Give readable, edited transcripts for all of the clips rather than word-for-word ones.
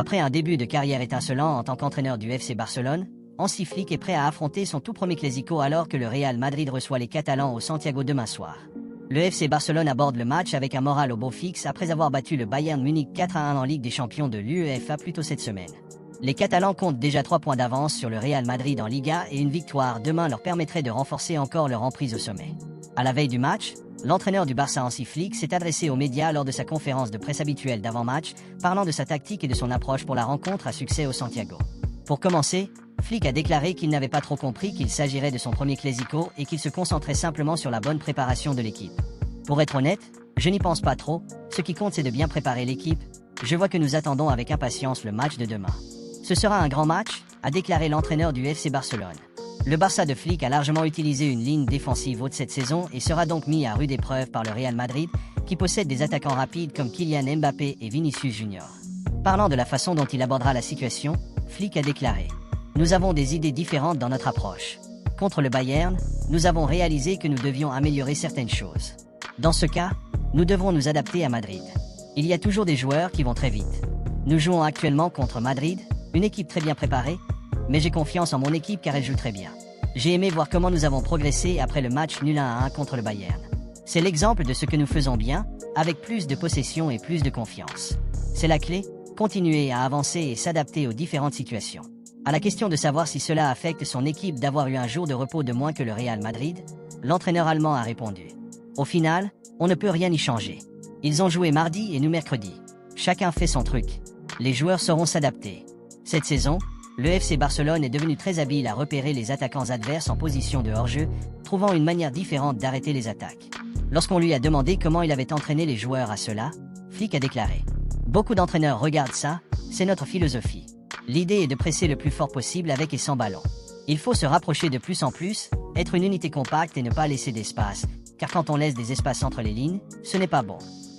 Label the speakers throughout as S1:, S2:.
S1: Après un début de carrière étincelant en tant qu'entraîneur du FC Barcelone, Hansi Flick est prêt à affronter son tout premier Clásico alors que le Real Madrid reçoit les Catalans au Santiago demain soir. Le FC Barcelone aborde le match avec un moral au beau fixe après avoir battu le Bayern Munich 4-1 en Ligue des Champions de l'UEFA plus tôt cette semaine. Les Catalans comptent déjà 3 points d'avance sur le Real Madrid en Liga et une victoire demain leur permettrait de renforcer encore leur emprise au sommet. À la veille du match, l'entraîneur du Barça Hansi Flick s'est adressé aux médias lors de sa conférence de presse habituelle d'avant-match, parlant de sa tactique et de son approche pour la rencontre à succès au Santiago. Pour commencer, Flick a déclaré qu'il n'avait pas trop compris qu'il s'agirait de son premier Clásico et qu'il se concentrait simplement sur la bonne préparation de l'équipe. Pour être honnête, je n'y pense pas trop, ce qui compte c'est de bien préparer l'équipe. Je vois que nous attendons avec impatience le match de demain. Ce sera un grand match, a déclaré l'entraîneur du FC Barcelone. Le Barça de Flick a largement utilisé une ligne défensive haute cette saison et sera donc mis à rude épreuve par le Real Madrid, qui possède des attaquants rapides comme Kylian Mbappé et Vinicius Junior. Parlant de la façon dont il abordera la situation, Flick a déclaré « Nous avons des idées différentes dans notre approche. Contre le Bayern, nous avons réalisé que nous devions améliorer certaines choses. Dans ce cas, nous devrons nous adapter à Madrid. Il y a toujours des joueurs qui vont très vite. Nous jouons actuellement contre Madrid, une équipe très bien préparée, mais j'ai confiance en mon équipe car elle joue très bien. J'ai aimé voir comment nous avons progressé après le match nul 1-1 contre le Bayern. C'est l'exemple de ce que nous faisons bien, avec plus de possession et plus de confiance. C'est la clé, continuer à avancer et s'adapter aux différentes situations. À la question de savoir si cela affecte son équipe d'avoir eu un jour de repos de moins que le Real Madrid, l'entraîneur allemand a répondu « Au final, on ne peut rien y changer. Ils ont joué mardi et nous mercredi. Chacun fait son truc. Les joueurs sauront s'adapter. Cette saison, le FC Barcelone est devenu très habile à repérer les attaquants adverses en position de hors-jeu, trouvant une manière différente d'arrêter les attaques. Lorsqu'on lui a demandé comment il avait entraîné les joueurs à cela, Flick a déclaré « Beaucoup d'entraîneurs regardent ça, c'est notre philosophie. L'idée est de presser le plus fort possible avec et sans ballon. Il faut se rapprocher de plus en plus, être une unité compacte et ne pas laisser d'espace, car quand on laisse des espaces entre les lignes, ce n'est pas bon.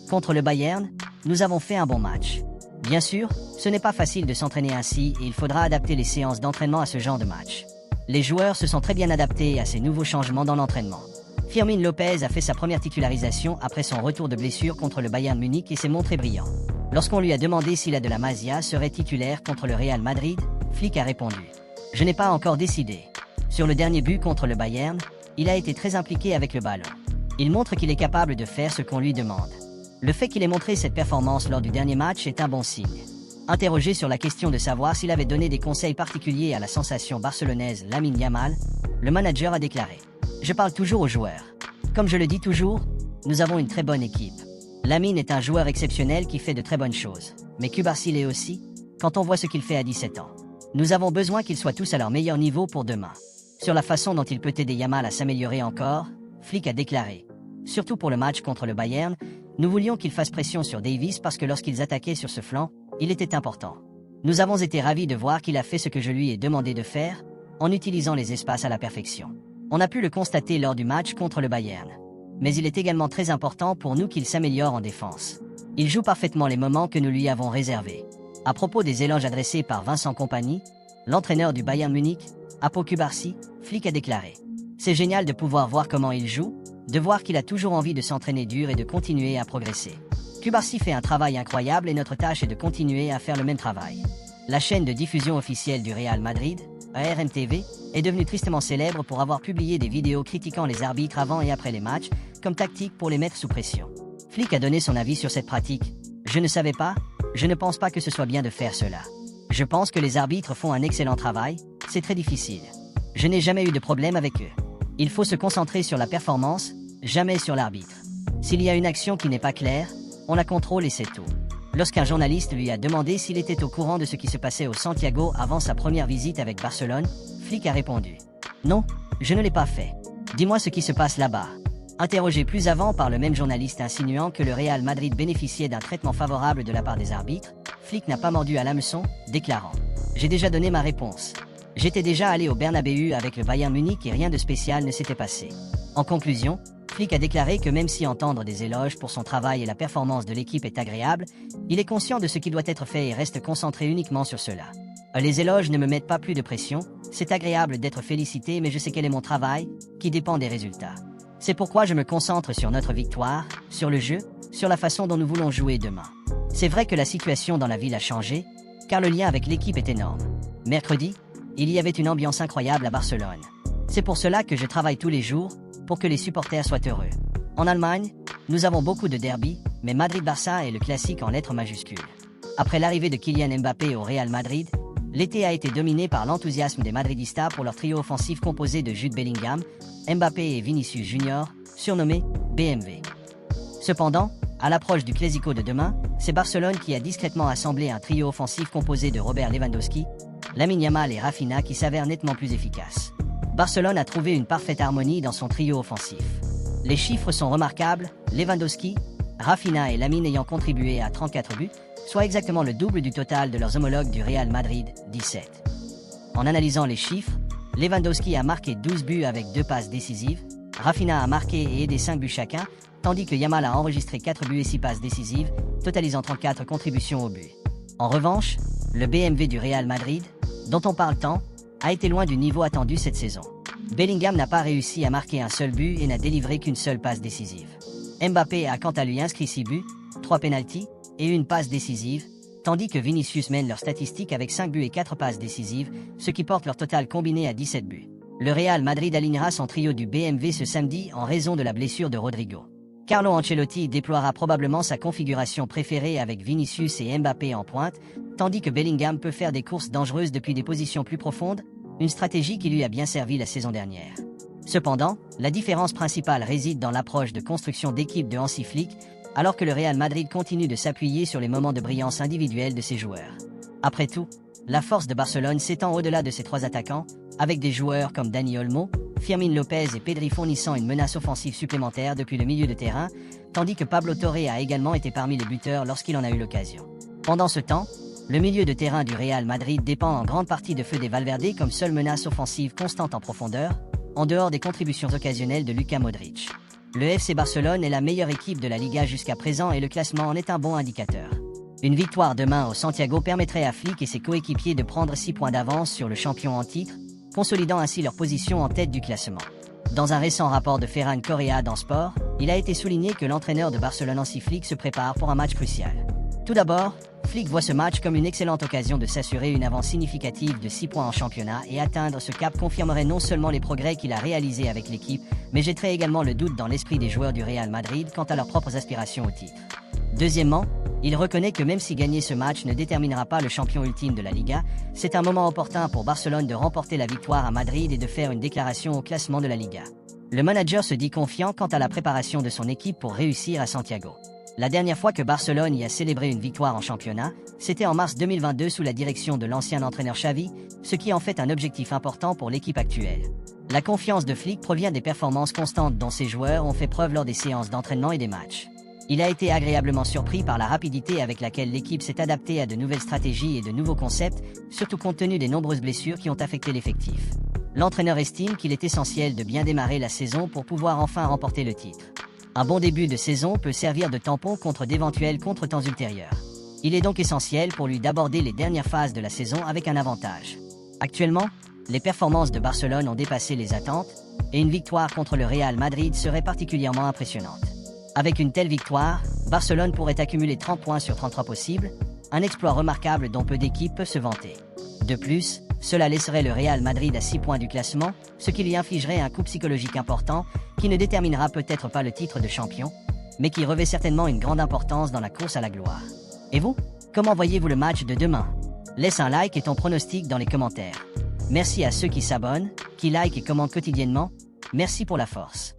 S1: Contre le Bayern, nous avons fait un bon match. Bien sûr, ce n'est pas facile de s'entraîner ainsi et il faudra adapter les séances d'entraînement à ce genre de match. Les joueurs se sont très bien adaptés à ces nouveaux changements dans l'entraînement. Fermín López a fait sa première titularisation après son retour de blessure contre le Bayern Munich et s'est montré brillant. Lorsqu'on lui a demandé si la de la Masia serait titulaire contre le Real Madrid, Flick a répondu « Je n'ai pas encore décidé. Sur le dernier but contre le Bayern, il a été très impliqué avec le ballon. Il montre qu'il est capable de faire ce qu'on lui demande. Le fait qu'il ait montré cette performance lors du dernier match est un bon signe. » Interrogé sur la question de savoir s'il avait donné des conseils particuliers à la sensation barcelonaise Lamine Yamal, le manager a déclaré « Je parle toujours aux joueurs. Comme je le dis toujours, nous avons une très bonne équipe. Lamine est un joueur exceptionnel qui fait de très bonnes choses. Mais Cubarsí l'est aussi, quand on voit ce qu'il fait à 17 ans. Nous avons besoin qu'ils soient tous à leur meilleur niveau pour demain. » Sur la façon dont il peut aider Yamal à s'améliorer encore, Flick a déclaré « Surtout pour le match contre le Bayern, nous voulions qu'il fasse pression sur Davies parce que lorsqu'ils attaquaient sur ce flanc, il était important. Nous avons été ravis de voir qu'il a fait ce que je lui ai demandé de faire, en utilisant les espaces à la perfection. On a pu le constater lors du match contre le Bayern. Mais il est également très important pour nous qu'il s'améliore en défense. Il joue parfaitement les moments que nous lui avons réservés. » À propos des éloges adressés par Vincent Kompany, l'entraîneur du Bayern Munich, à Pau Cubarsí, Flick a déclaré « C'est génial de pouvoir voir comment il joue, de voir qu'il a toujours envie de s'entraîner dur et de continuer à progresser. Cubarsí fait un travail incroyable et notre tâche est de continuer à faire le même travail. » La chaîne de diffusion officielle du Real Madrid, RMTV, est devenue tristement célèbre pour avoir publié des vidéos critiquant les arbitres avant et après les matchs, comme tactique pour les mettre sous pression. Flick a donné son avis sur cette pratique. « Je ne savais pas, je ne pense pas que ce soit bien de faire cela. Je pense que les arbitres font un excellent travail, c'est très difficile. Je n'ai jamais eu de problème avec eux. Il faut se concentrer sur la performance, jamais sur l'arbitre. S'il y a une action qui n'est pas claire, on la contrôle et c'est tout. » Lorsqu'un journaliste lui a demandé s'il était au courant de ce qui se passait au Santiago avant sa première visite avec Barcelone, Flick a répondu « Non, je ne l'ai pas fait. Dis-moi ce qui se passe là-bas. » Interrogé plus avant par le même journaliste insinuant que le Real Madrid bénéficiait d'un traitement favorable de la part des arbitres, Flick n'a pas mordu à l'hameçon, déclarant « J'ai déjà donné ma réponse. J'étais déjà allé au Bernabéu avec le Bayern Munich et rien de spécial ne s'était passé. » En conclusion, Flick a déclaré que même si entendre des éloges pour son travail et la performance de l'équipe est agréable, il est conscient de ce qui doit être fait et reste concentré uniquement sur cela. Les éloges ne me mettent pas plus de pression, c'est agréable d'être félicité mais je sais quel est mon travail, qui dépend des résultats. C'est pourquoi je me concentre sur notre victoire, sur le jeu, sur la façon dont nous voulons jouer demain. C'est vrai que la situation dans la ville a changé, car le lien avec l'équipe est énorme. Mercredi, il y avait une ambiance incroyable à Barcelone. C'est pour cela que je travaille tous les jours, pour que les supporters soient heureux. En Allemagne, nous avons beaucoup de derbys, mais Madrid-Barça est le classique en lettres majuscules. Après l'arrivée de Kylian Mbappé au Real Madrid, l'été a été dominé par l'enthousiasme des Madridistas pour leur trio offensif composé de Jude Bellingham, Mbappé et Vinicius Junior, surnommé BMW. Cependant, à l'approche du Clásico de demain, c'est Barcelone qui a discrètement assemblé un trio offensif composé de Robert Lewandowski, Lamine Yamal et Rafinha qui s'avère nettement plus efficace. Barcelone a trouvé une parfaite harmonie dans son trio offensif. Les chiffres sont remarquables, Lewandowski, Rafinha et Lamine ayant contribué à 34 buts, soit exactement le double du total de leurs homologues du Real Madrid, 17. En analysant les chiffres, Lewandowski a marqué 12 buts avec 2 passes décisives, Rafinha a marqué et aidé 5 buts chacun, tandis que Yamal a enregistré 4 buts et 6 passes décisives, totalisant 34 contributions au but. En revanche, le BMW du Real Madrid, dont on parle tant, a été loin du niveau attendu cette saison. Bellingham n'a pas réussi à marquer un seul but et n'a délivré qu'une seule passe décisive. Mbappé a quant à lui inscrit 6 buts, 3 pénaltys et une passe décisive, tandis que Vinicius mène leurs statistiques avec 5 buts et 4 passes décisives, ce qui porte leur total combiné à 17 buts. Le Real Madrid alignera son trio du BMW ce samedi en raison de la blessure de Rodrigo. Carlo Ancelotti déploiera probablement sa configuration préférée avec Vinicius et Mbappé en pointe, tandis que Bellingham peut faire des courses dangereuses depuis des positions plus profondes, une stratégie qui lui a bien servi la saison dernière. Cependant, la différence principale réside dans l'approche de construction d'équipe de Hansi Flick, alors que le Real Madrid continue de s'appuyer sur les moments de brillance individuelle de ses joueurs. Après tout, la force de Barcelone s'étend au-delà de ses 3 attaquants, avec des joueurs comme Dani Olmo, Fermín López et Pedri fournissant une menace offensive supplémentaire depuis le milieu de terrain, tandis que Pablo Torre a également été parmi les buteurs lorsqu'il en a eu l'occasion. Pendant ce temps, le milieu de terrain du Real Madrid dépend en grande partie de Fede Valverde comme seule menace offensive constante en profondeur, en dehors des contributions occasionnelles de Luka Modric. Le FC Barcelone est la meilleure équipe de la Liga jusqu'à présent et le classement en est un bon indicateur. Une victoire demain au Santiago permettrait à Flick et ses coéquipiers de prendre 6 points d'avance sur le champion en titre, consolidant ainsi leur position en tête du classement. Dans un récent rapport de Ferran Correa dans Sport, il a été souligné que l'entraîneur de Barcelone Hansi Flick se prépare pour un match crucial. Tout d'abord, Flick voit ce match comme une excellente occasion de s'assurer une avance significative de 6 points en championnat et atteindre ce cap confirmerait non seulement les progrès qu'il a réalisés avec l'équipe, mais jetterait également le doute dans l'esprit des joueurs du Real Madrid quant à leurs propres aspirations au titre. Deuxièmement, il reconnaît que même si gagner ce match ne déterminera pas le champion ultime de la Liga, c'est un moment opportun pour Barcelone de remporter la victoire à Madrid et de faire une déclaration au classement de la Liga. Le manager se dit confiant quant à la préparation de son équipe pour réussir à Santiago. La dernière fois que Barcelone y a célébré une victoire en championnat, c'était en mars 2022 sous la direction de l'ancien entraîneur Xavi, ce qui en fait un objectif important pour l'équipe actuelle. La confiance de Flick provient des performances constantes dont ses joueurs ont fait preuve lors des séances d'entraînement et des matchs. Il a été agréablement surpris par la rapidité avec laquelle l'équipe s'est adaptée à de nouvelles stratégies et de nouveaux concepts, surtout compte tenu des nombreuses blessures qui ont affecté l'effectif. L'entraîneur estime qu'il est essentiel de bien démarrer la saison pour pouvoir enfin remporter le titre. Un bon début de saison peut servir de tampon contre d'éventuels contretemps ultérieurs. Il est donc essentiel pour lui d'aborder les dernières phases de la saison avec un avantage. Actuellement, les performances de Barcelone ont dépassé les attentes, et une victoire contre le Real Madrid serait particulièrement impressionnante. Avec une telle victoire, Barcelone pourrait accumuler 30 points sur 33 possibles, un exploit remarquable dont peu d'équipes peuvent se vanter. De plus, cela laisserait le Real Madrid à 6 points du classement, ce qui lui infligerait un coup psychologique important, qui ne déterminera peut-être pas le titre de champion, mais qui revêt certainement une grande importance dans la course à la gloire. Et vous, comment voyez-vous le match de demain? Laisse un like et ton pronostic dans les commentaires. Merci à ceux qui s'abonnent, qui likent et commentent quotidiennement, merci pour la force.